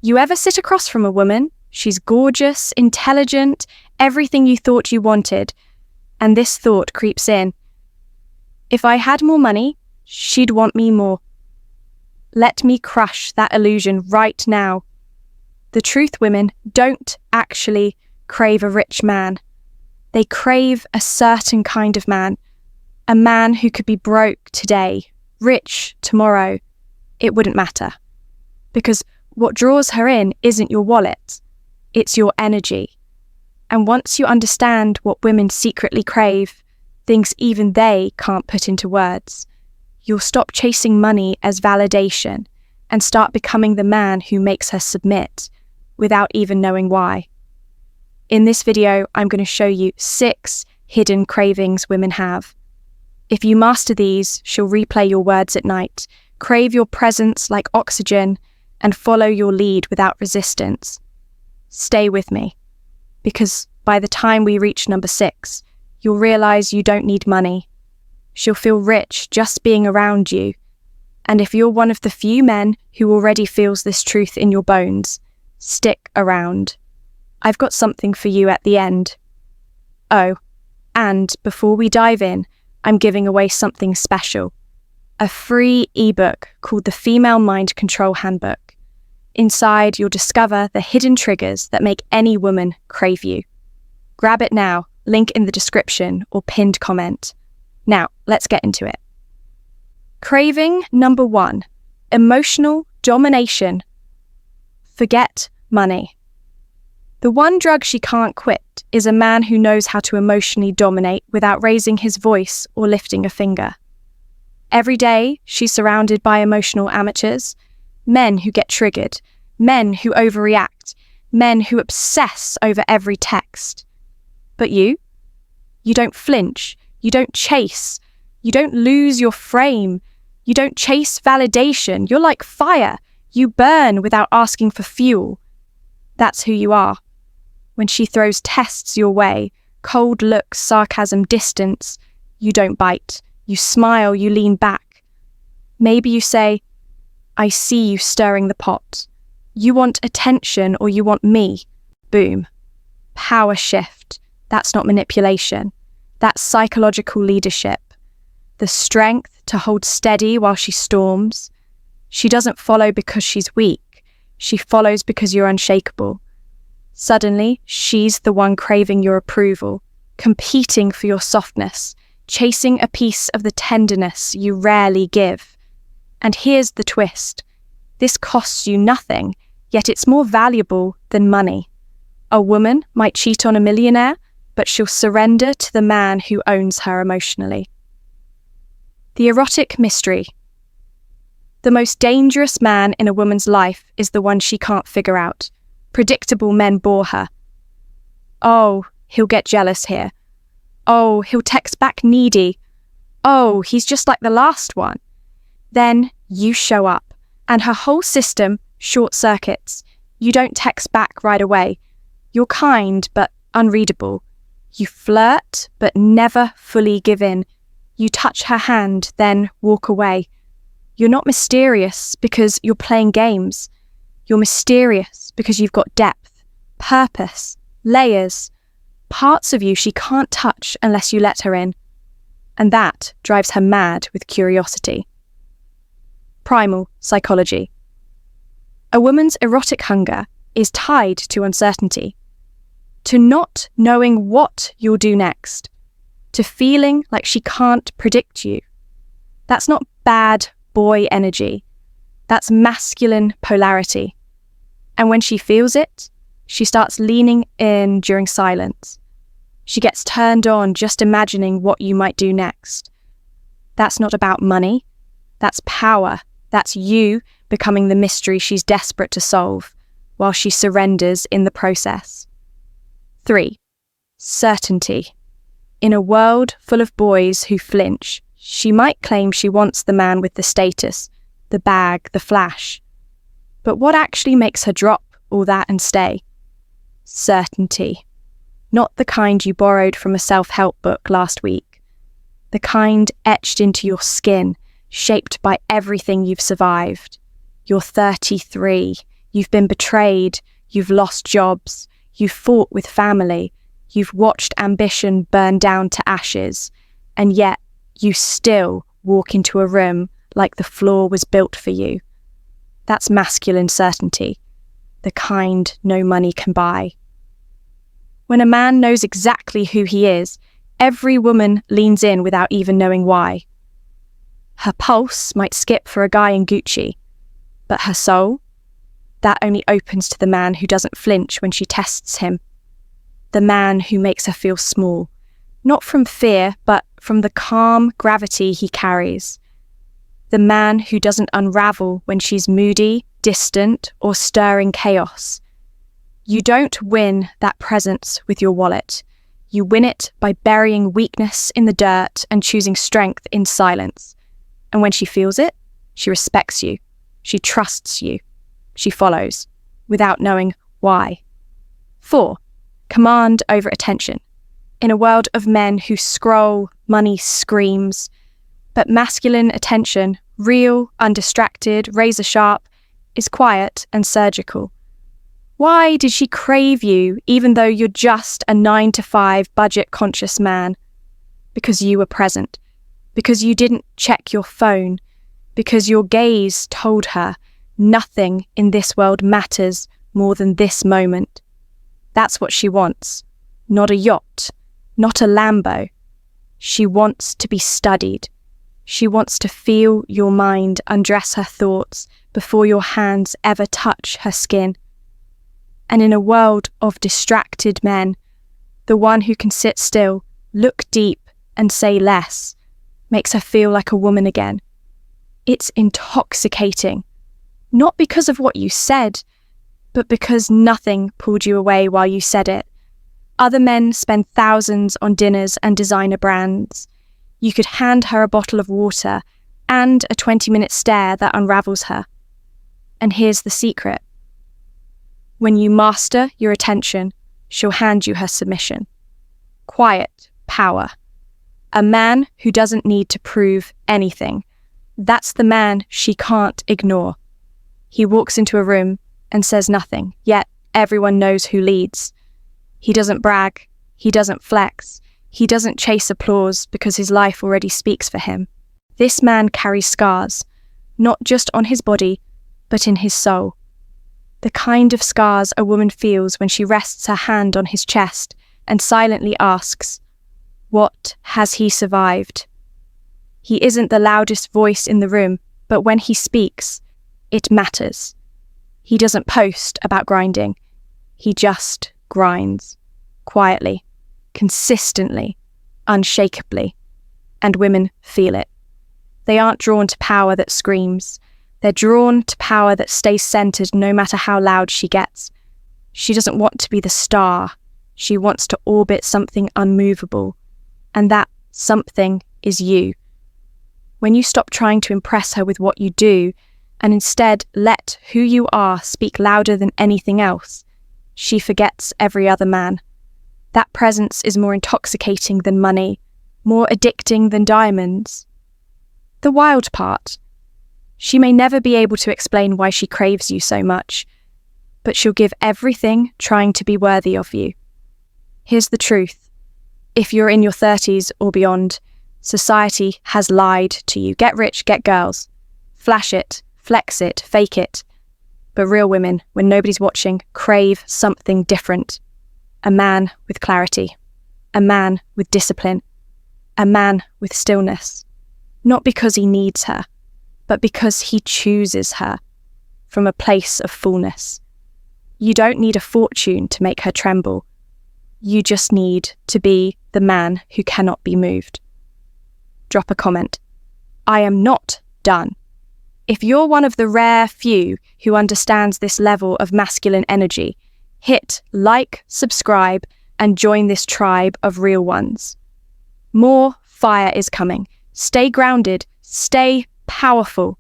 You ever sit across from a woman? She's gorgeous, intelligent, everything you thought you wanted, and this thought creeps in. If I had more money, she'd want me more. Let me crush that illusion right now. The truth, women don't actually crave a rich man. They crave a certain kind of man, a man who could be broke today, rich tomorrow. It wouldn't matter. Because what draws her in isn't your wallet, it's your energy. And once you understand what women secretly crave, things even they can't put into words, you'll stop chasing money as validation and start becoming the man who makes her submit without even knowing why. In this video, I'm going to show you 6 hidden cravings women have. If you master these, she'll replay your words at night, crave your presence like oxygen, and follow your lead without resistance. Stay with me, because by the time we reach number 6, you'll realize you don't need money. She'll feel rich just being around you. And if you're one of the few men who already feels this truth in your bones, stick around. I've got something for you at the end. Oh, and before we dive in, I'm giving away something special. A free ebook called the Female Mind Control Handbook. Inside, you'll discover the hidden triggers that make any woman crave you. Grab it now, link in the description or pinned comment. Now, let's get into it. Craving number 1, emotional domination. Forget money. The one drug she can't quit is a man who knows how to emotionally dominate without raising his voice or lifting a finger. Every day, she's surrounded by emotional amateurs, men who get triggered, men who overreact, men who obsess over every text. But you don't flinch, you don't chase, you don't lose your frame, you don't chase validation, you're like fire, you burn without asking for fuel. That's who you are. When she throws tests your way, cold looks, sarcasm, distance, you don't bite, you smile, you lean back. Maybe you say, I see you stirring the pot. You want attention or you want me. Boom. Power shift. That's not manipulation. That's psychological leadership. The strength to hold steady while she storms. She doesn't follow because she's weak. She follows because you're unshakable. Suddenly, she's the one craving your approval, competing for your softness, chasing a piece of the tenderness you rarely give. And here's the twist. This costs you nothing, yet it's more valuable than money. A woman might cheat on a millionaire, but she'll surrender to the man who owns her emotionally. The erotic mystery. The most dangerous man in a woman's life is the one she can't figure out. Predictable men bore her. Oh, he'll get jealous here. Oh, he'll text back needy. Oh, he's just like the last one. Then you show up, and her whole system short circuits. You don't text back right away. You're kind, but unreadable. You flirt, but never fully give in. You touch her hand, then walk away. You're not mysterious because you're playing games. You're mysterious because you've got depth, purpose, layers, parts of you she can't touch unless you let her in. And that drives her mad with curiosity. Primal psychology. A woman's erotic hunger is tied to uncertainty, to not knowing what you'll do next, to feeling like she can't predict you. That's not bad boy energy. That's masculine polarity. And when she feels it, she starts leaning in during silence. She gets turned on just imagining what you might do next. That's not about money. That's power. That's you becoming the mystery she's desperate to solve, while she surrenders in the process. 3. Certainty. In a world full of boys who flinch, she might claim she wants the man with the status, the bag, the flash. But what actually makes her drop all that and stay? Certainty. Not the kind you borrowed from a self-help book last week. The kind etched into your skin, shaped by everything you've survived. You're 33. You've been betrayed, you've lost jobs, you've fought with family, you've watched ambition burn down to ashes, and yet you still walk into a room like the floor was built for you. That's masculine certainty, the kind no money can buy. When a man knows exactly who he is, every woman leans in without even knowing why. Her pulse might skip for a guy in Gucci, but her soul, that only opens to the man who doesn't flinch when she tests him. The man who makes her feel small, not from fear, but from the calm gravity he carries. The man who doesn't unravel when she's moody, distant, or stirring chaos. You don't win that presence with your wallet. You win it by burying weakness in the dirt and choosing strength in silence. And when she feels it, she respects you. She trusts you. She follows, without knowing why. 4. Command over attention. In a world of men who scroll, money screams. But masculine attention, real, undistracted, razor sharp, is quiet and surgical. Why did she crave you even though you're just a 9-to-5 budget-conscious man? Because you were present. Because you didn't check your phone. Because your gaze told her nothing in this world matters more than this moment. That's what she wants. Not a yacht, not a Lambo. She wants to be studied. She wants to feel your mind undress her thoughts before your hands ever touch her skin. And in a world of distracted men, the one who can sit still, look deep, and say less makes her feel like a woman again. It's intoxicating. Not because of what you said, but because nothing pulled you away while you said it. Other men spend thousands on dinners and designer brands. You could hand her a bottle of water and a 20-minute stare that unravels her. And here's the secret. When you master your attention, she'll hand you her submission. Quiet power. A man who doesn't need to prove anything. That's the man she can't ignore. He walks into a room and says nothing, yet everyone knows who leads. He doesn't brag, he doesn't flex, he doesn't chase applause because his life already speaks for him. This man carries scars, not just on his body, but in his soul. The kind of scars a woman feels when she rests her hand on his chest and silently asks, "What has he survived?" He isn't the loudest voice in the room, but when he speaks, it matters. He doesn't post about grinding. He just grinds. Quietly, consistently, unshakably. And women feel it. They aren't drawn to power that screams. They're drawn to power that stays centered no matter how loud she gets. She doesn't want to be the star. She wants to orbit something unmovable. And that something is you. When you stop trying to impress her with what you do, and instead let who you are speak louder than anything else, she forgets every other man. That presence is more intoxicating than money, more addicting than diamonds. The wild part. She may never be able to explain why she craves you so much, but she'll give everything trying to be worthy of you. Here's the truth. If you're in your 30s or beyond, society has lied to you. Get rich, get girls. Flash it, flex it, fake it. But real women, when nobody's watching, crave something different. A man with clarity. A man with discipline. A man with stillness. Not because he needs her, but because he chooses her from a place of fullness. You don't need a fortune to make her tremble. You just need to be the man who cannot be moved. Drop a comment. I am not done. If you're one of the rare few who understands this level of masculine energy, hit like, subscribe, and join this tribe of real ones. More fire is coming. Stay grounded, stay powerful,